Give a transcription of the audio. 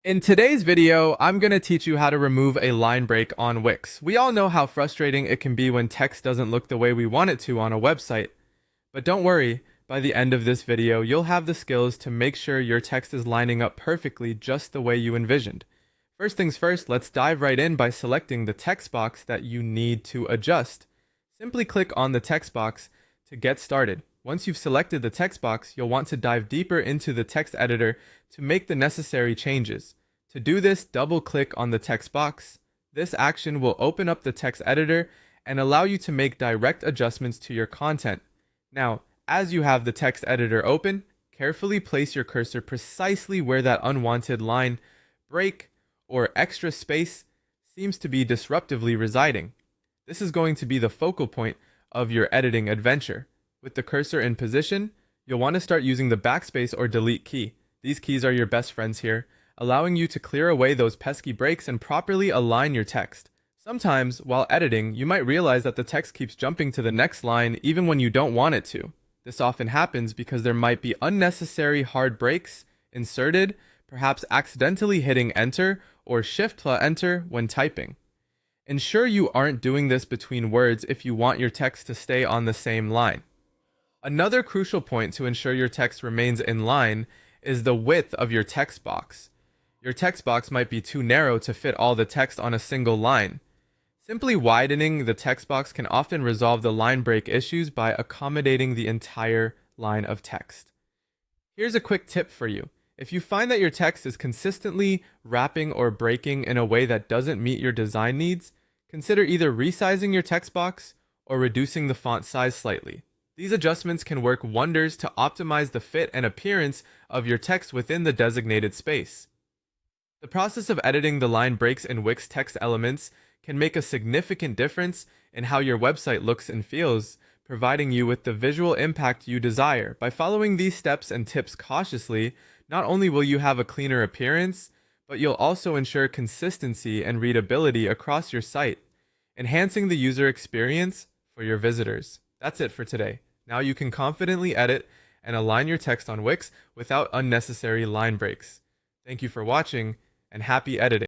In today's video, I'm going to teach you how to remove a line break on Wix. We all know how frustrating it can be when text doesn't look the way we want it to on a website. But don't worry, by the end of this video, you'll have the skills to make sure your text is lining up perfectly just the way you envisioned. First things first, let's dive right in by selecting the text box that you need to adjust. Simply click on the text box to get started. Once you've selected the text box, you'll want to dive deeper into the text editor to make the necessary changes. To do this, double-click on the text box. This action will open up the text editor and allow you to make direct adjustments to your content. Now, as you have the text editor open, carefully place your cursor precisely where that unwanted line, break, or extra space seems to be disruptively residing. This is going to be the focal point of your editing adventure. With the cursor in position, you'll want to start using the backspace or delete key. These keys are your best friends here, allowing you to clear away those pesky breaks and properly align your text. Sometimes, while editing, you might realize that the text keeps jumping to the next line even when you don't want it to. This often happens because there might be unnecessary hard breaks inserted, perhaps accidentally hitting enter or shift+enter when typing. Ensure you aren't doing this between words if you want your text to stay on the same line. Another crucial point to ensure your text remains in line is the width of your text box. Your text box might be too narrow to fit all the text on a single line. Simply widening the text box can often resolve the line break issues by accommodating the entire line of text. Here's a quick tip for you. If you find that your text is consistently wrapping or breaking in a way that doesn't meet your design needs, consider either resizing your text box or reducing the font size slightly. These adjustments can work wonders to optimize the fit and appearance of your text within the designated space. The process of editing the line breaks in Wix text elements can make a significant difference in how your website looks and feels, providing you with the visual impact you desire. By following these steps and tips cautiously, not only will you have a cleaner appearance, but you'll also ensure consistency and readability across your site, enhancing the user experience for your visitors. That's it for today. Now you can confidently edit and align your text on Wix without unnecessary line breaks. Thank you for watching, and happy editing.